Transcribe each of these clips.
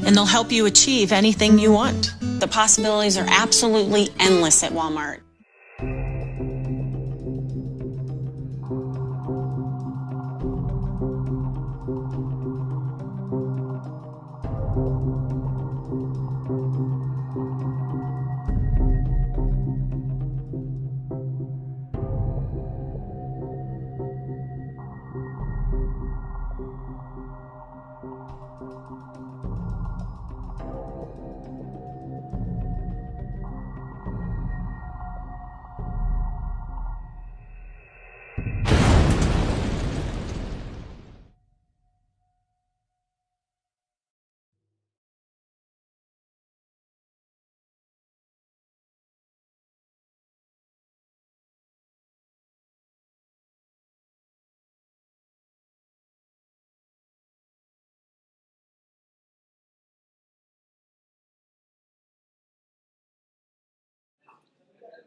and they'll help you achieve anything you want. The possibilities are absolutely endless at Walmart.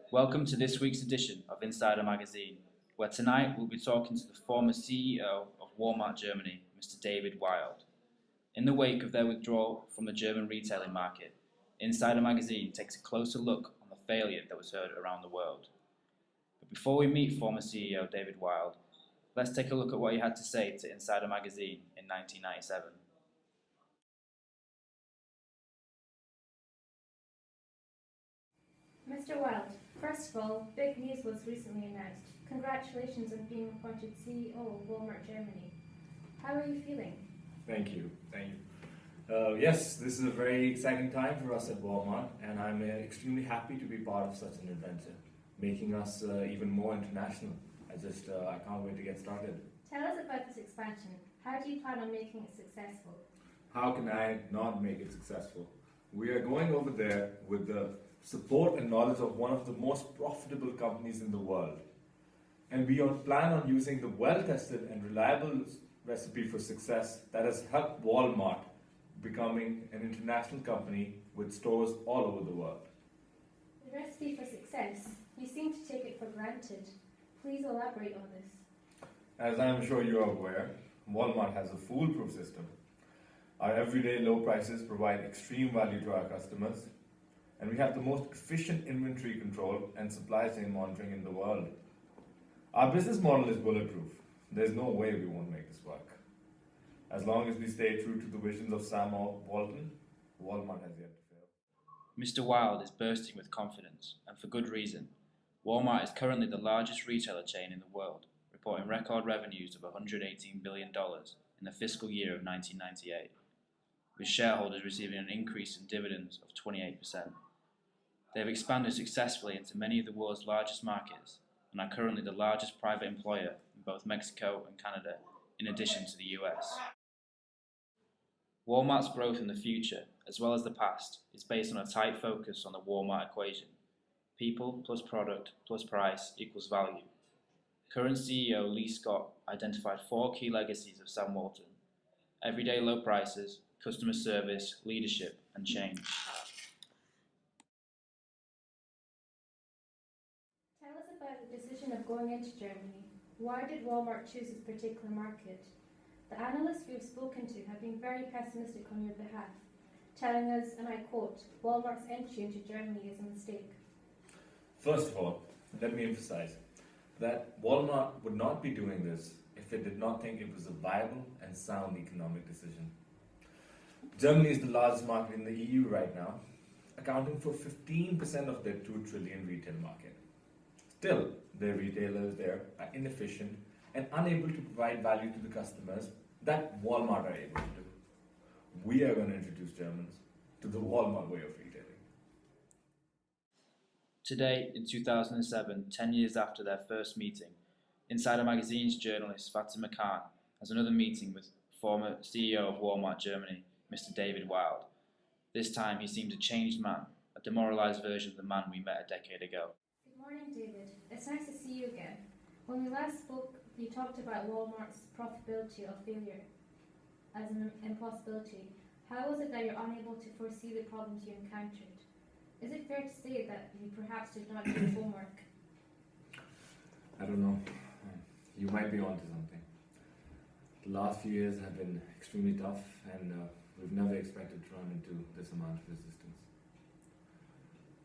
Welcome to this week's edition of Insider Magazine, where tonight we'll be talking to the former CEO of Walmart Germany, Mr. David Wild. In the wake of their withdrawal from the German retailing market, Insider Magazine takes a closer look on the failure that was heard around the world. But before we meet former CEO David Wild, let's take a look at what he had to say to Insider Magazine in 1997. Mr. Wild, first of all, big news was recently announced. Congratulations on being appointed CEO of Walmart Germany. How are you feeling? Thank you. Yes, this is a very exciting time for us at Walmart, and I'm extremely happy to be part of such an adventure, making us even more international. I can't wait to get started. Tell us about this expansion. How do you plan on making it successful? How can I not make it successful? We are going over there with the support and knowledge of one of the most profitable companies in the world. And we plan on using the well-tested and reliable recipe for success that has helped Walmart becoming an international company with stores all over the world. The recipe for success, you seem to take it for granted. Please elaborate on this. As I'm sure you are aware, Walmart has a foolproof system. Our everyday low prices provide extreme value to our customers, and we have the most efficient inventory control and supply chain monitoring in the world. Our business model is bulletproof. There's no way we won't make this work. As long as we stay true to the visions of Sam Walton, Walmart has yet to fail. Mr. Wild is bursting with confidence, and for good reason. Walmart is currently the largest retailer chain in the world, reporting record revenues of $118 billion in the fiscal year of 1998, with shareholders receiving an increase in dividends of 28%. They have expanded successfully into many of the world's largest markets and are currently the largest private employer in both Mexico and Canada, in addition to the US. Walmart's growth in the future, as well as the past, is based on a tight focus on the Walmart equation: people plus product plus price equals value. Current CEO Lee Scott identified 4 key legacies of Sam Walton: everyday low prices, customer service, leadership, and change. Tell us about the decision of going into Germany. Why did Walmart choose this particular market? The analysts we have spoken to have been very pessimistic on your behalf, telling us, and I quote, Walmart's entry into Germany is a mistake. First of all, let me emphasize that Walmart would not be doing this if it did not think it was a viable and sound economic decision. Germany is the largest market in the EU right now, accounting for 15% of their 2 trillion retail market. Still, their retailers there are inefficient and unable to provide value to the customers that Walmart are able to do. We are going to introduce Germans to the Walmart way of retailing. Today, in 2007, 10 years after their first meeting, Insider Magazine's journalist Fatima Khan has another meeting with former CEO of Walmart Germany, Mr. David Wild. This time he seems a changed man, a demoralized version of the man we met a decade ago. Good morning, David. It's nice to see you again. When we last spoke, you talked about Walmart's profitability of failure as an impossibility. How was it that you're unable to foresee the problems you encountered? Is it fair to say that you perhaps did not do your homework? I don't know. You might be onto something. The last few years have been extremely tough, and we've never expected to run into this amount of resistance.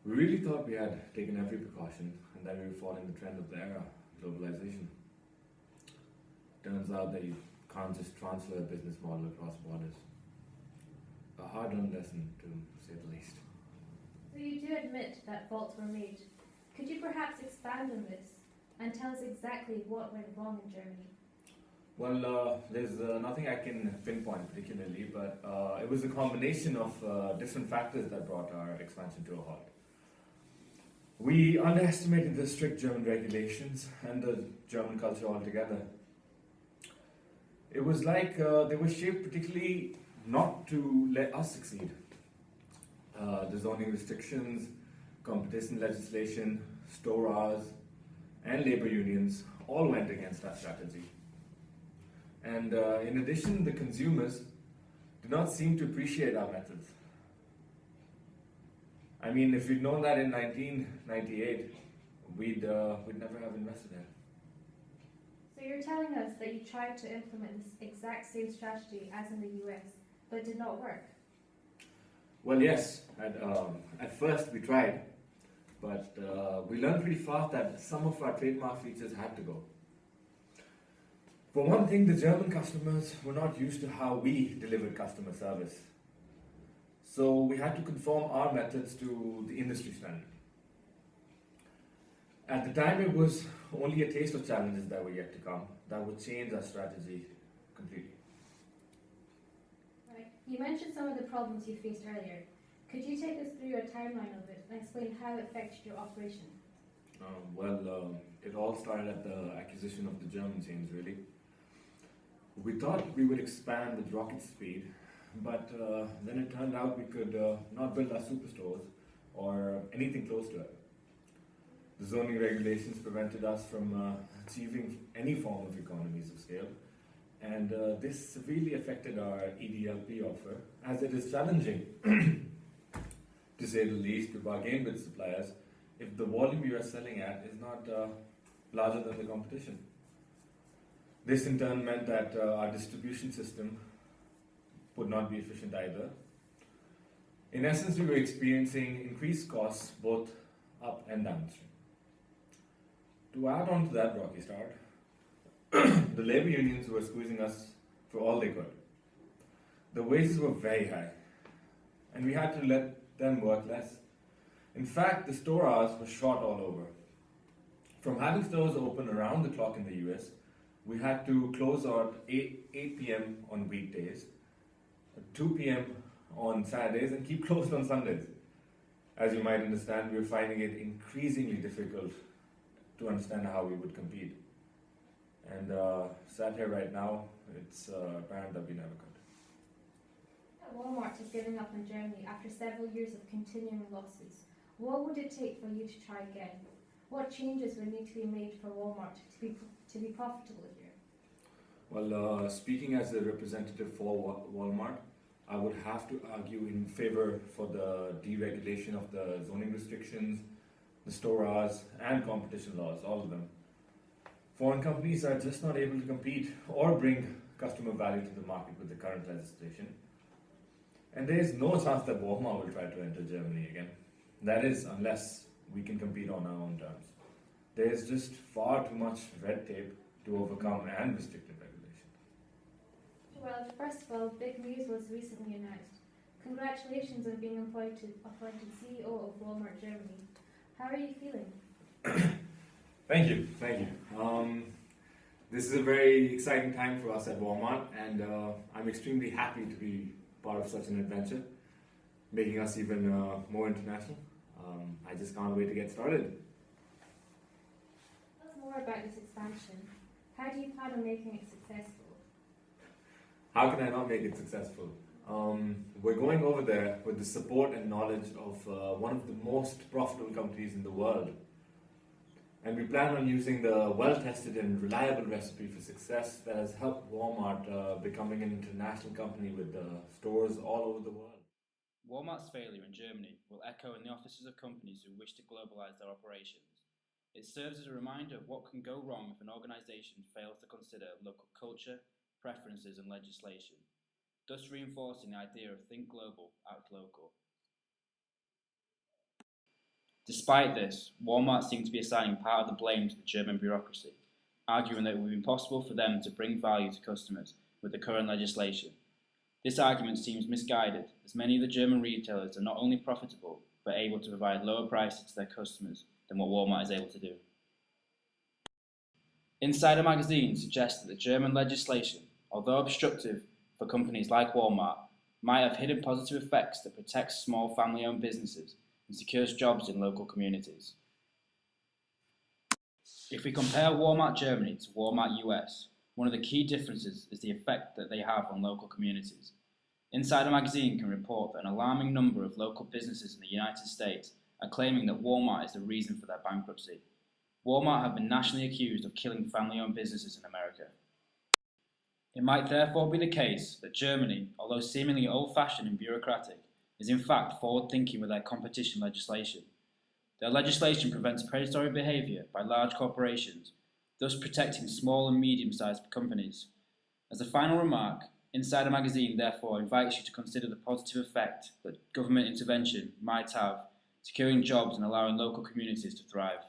We really thought we had taken every precaution and that we were following the trend of the era, globalization. Turns out that you can't just transfer a business model across borders. A hard-earned lesson, to say the least. So you do admit that faults were made. Could you perhaps expand on this and tell us exactly what went wrong in Germany? Well, there's nothing I can pinpoint particularly, but it was a combination of different factors that brought our expansion to a halt. We underestimated the strict German regulations and the German culture altogether. It was like they were shaped particularly not to let us succeed. The zoning restrictions, competition legislation, store hours, and labor unions all went against that strategy. And in addition, the consumers did not seem to appreciate our methods. I mean, if we'd known that in 1998, we'd never have invested in it. So you're telling us that you tried to implement this exact same strategy as in the US, but did not work? Well, yes. At first we tried, but we learned pretty fast that some of our trademark features had to go. For one thing, the German customers were not used to how we delivered customer service. So we had to conform our methods to the industry standard. At the time, it was only a taste of challenges that were yet to come that would change our strategy completely. Right. You mentioned some of the problems you faced earlier. Could you take us through a timeline of it and explain how it affected your operation? It all started at the acquisition of the German chains, really. We thought we would expand with rocket speed, but then it turned out we could not build our superstores or anything close to it. The zoning regulations prevented us from achieving any form of economies of scale, and this severely affected our EDLP offer, as it is challenging, to say the least, to bargain with suppliers if the volume you are selling at is not larger than the competition. This in turn meant that our distribution system would not be efficient either. In essence, we were experiencing increased costs both up and downstream. To add on to that rocky start, the labor unions were squeezing us for all they could. The wages were very high, and we had to let them work less. In fact, the store hours were short all over. From having stores open around the clock in the US, we had to close at 8 p.m. on weekdays, 2 p.m. on Saturdays, and keep closed on Sundays. As you might understand, we were finding it increasingly difficult to understand how we would compete. And sat here right now, it's apparent that we never could. Walmart is giving up in Germany after several years of continuing losses. What would it take for you to try again? What changes would need to be made for Walmart to be profitable here? Well, speaking as a representative for Walmart, I would have to argue in favor for the deregulation of the zoning restrictions, the store hours, and competition laws, all of them. Foreign companies are just not able to compete or bring customer value to the market with the current legislation. And there is no chance that Walmart will try to enter Germany again. That is, unless we can compete on our own terms. There is just far too much red tape to overcome and restricted regulation. Well, first of all, big news was recently announced. Congratulations on being appointed CEO of Walmart Germany. How are you feeling? Thank you. This is a very exciting time for us at Walmart, and I'm extremely happy to be part of such an adventure, making us even more international. I just can't wait to get started. Tell us more about this expansion. How do you plan on making it successful? How can I not make it successful? We're going over there with the support and knowledge of one of the most profitable companies in the world. And we plan on using the well-tested and reliable recipe for success that has helped Walmart becoming an international company with stores all over the world. Walmart's failure in Germany will echo in the offices of companies who wish to globalize their operations. It serves as a reminder of what can go wrong if an organization fails to consider local culture, preferences, and legislation. thus reinforcing the idea of think global, act local. Despite this, Walmart seemed to be assigning part of the blame to the German bureaucracy, arguing that it would be impossible for them to bring value to customers with the current legislation. This argument seems misguided, as many of the German retailers are not only profitable, but able to provide lower prices to their customers than what Walmart is able to do. Insider Magazine suggests that the German legislation, although obstructive for companies like Walmart, might have hidden positive effects that protect small family-owned businesses and secures jobs in local communities. If we compare Walmart Germany to Walmart US, one of the key differences is the effect that they have on local communities. Insider Magazine can report that an alarming number of local businesses in the United States are claiming that Walmart is the reason for their bankruptcy. Walmart have been nationally accused of killing family-owned businesses in America. It might therefore be the case that Germany, although seemingly old-fashioned and bureaucratic, is in fact forward-thinking with their competition legislation. Their legislation prevents predatory behaviour by large corporations, thus protecting small and medium-sized companies. As a final remark, Insider Magazine therefore invites you to consider the positive effect that government intervention might have, securing jobs and allowing local communities to thrive.